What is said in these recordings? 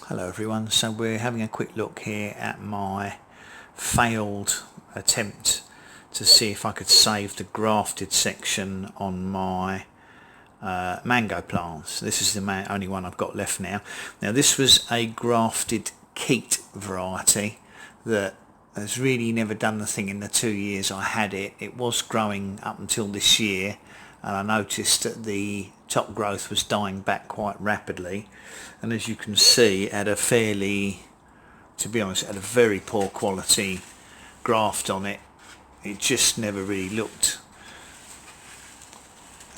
Hello everyone, so we're having a quick look here at my failed attempt to see if I could save the grafted section on my mango plants. This is the only one I've got left now. Now this was a grafted Keitt variety that has really never done the thing in the 2 years I had it. It was growing up until this year, and I noticed that the top growth was dying back quite rapidly, and as you can see, it had a fairly, to be honest, it had a very poor quality graft on it. It just never really looked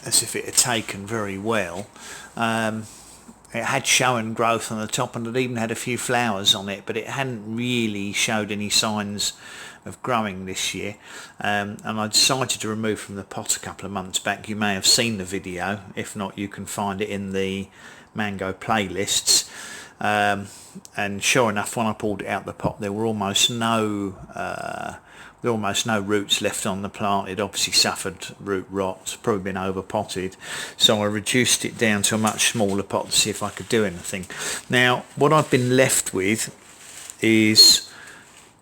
as if it had taken very well. It had shown growth on the top, and it even had a few flowers on it, but it hadn't really showed any signs of growing this year. And I decided to remove from the pot a couple of months back. You may have seen the video. If not, you can find it in the mango playlists. And sure enough, when I pulled it out the pot, there were almost no roots left on the plant. It obviously suffered root rot. It's probably been over potted, so I reduced it down to a much smaller pot to see if I could do anything. Now what I've been left with is,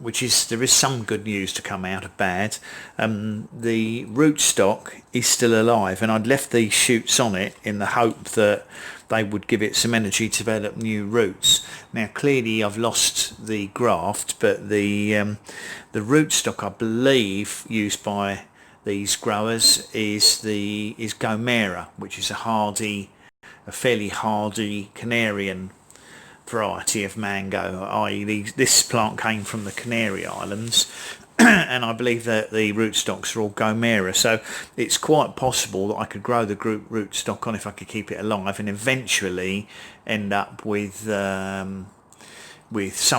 there is some good news to come out of bad. The rootstock is still alive, and I'd left these shoots on it in the hope that they would give it some energy to develop new roots. Now clearly I've lost the graft, but the rootstock I believe used by these growers is Gomera, which is a fairly hardy Canarian variety of mango, i.e. this plant came from the Canary Islands and I believe that the rootstocks are all Gomera, so it's quite possible that I could grow the rootstock on if I could keep it alive, and eventually end up with some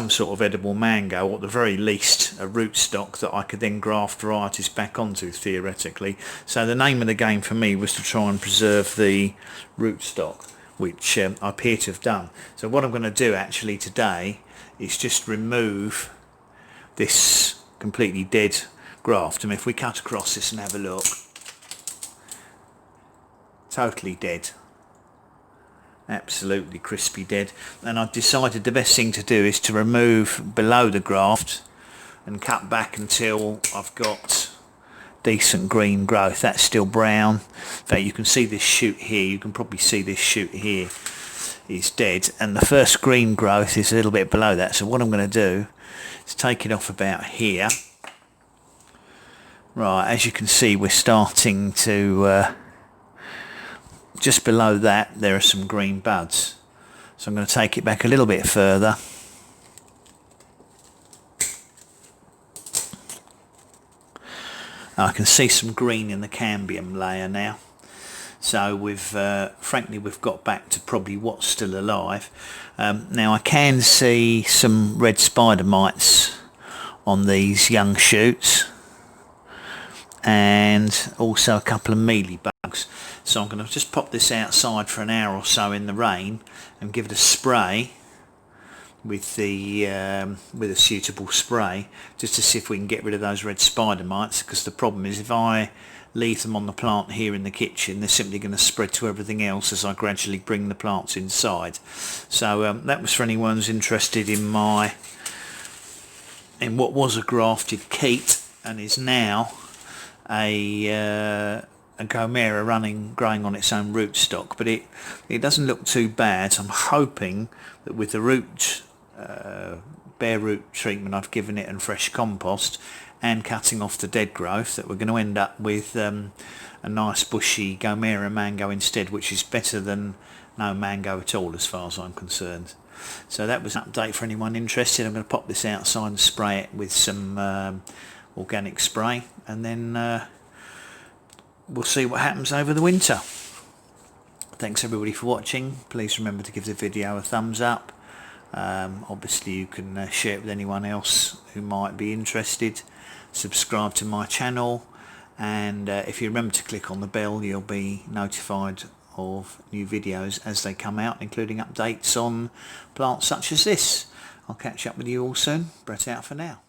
sort of edible mango, or at the very least a rootstock that I could then graft varieties back onto, theoretically. So the name of the game for me was to try and preserve the rootstock, which I appear to have done. So what I'm going to do actually today is just remove this completely dead graft. I mean, if we cut across this and have a look, totally dead, absolutely crispy dead. And I've decided the best thing to do is to remove below the graft and cut back until I've got decent green growth. That's still brown. In fact, you can see this shoot here, you can probably see this shoot here is dead, and the first green growth is a little bit below that. So what I'm going to do is take it off about here. Right, as you can see, we're starting to just below that there are some green buds, so I'm going to take it back a little bit further. I can see some green in the cambium layer now, so frankly we've got back to probably what's still alive. Now I can see some red spider mites on these young shoots, and also a couple of mealy bugs. So I'm going to just pop this outside for an hour or so in the rain and give it a spray with a suitable spray, just to see if we can get rid of those red spider mites, because the problem is if I leave them on the plant here in the kitchen, they're simply going to spread to everything else as I gradually bring the plants inside. So that was for anyone who's interested in what was a grafted Keitt and is now a Gomera growing on its own rootstock. But it doesn't look too bad. I'm hoping that with the bare root treatment I've given it and fresh compost and cutting off the dead growth, that we're going to end up with a nice bushy Gomera mango instead, which is better than no mango at all as far as I'm concerned. So that was an update for anyone interested. I'm going to pop this outside and spray it with some organic spray, and then we'll see what happens over the winter. Thanks everybody for watching. Please remember to give the video a thumbs up. Obviously you can share it with anyone else who might be interested. Subscribe to my channel, and if you remember to click on the bell, you'll be notified of new videos as they come out, including updates on plants such as this. I'll catch up with you all soon. Brett out for now.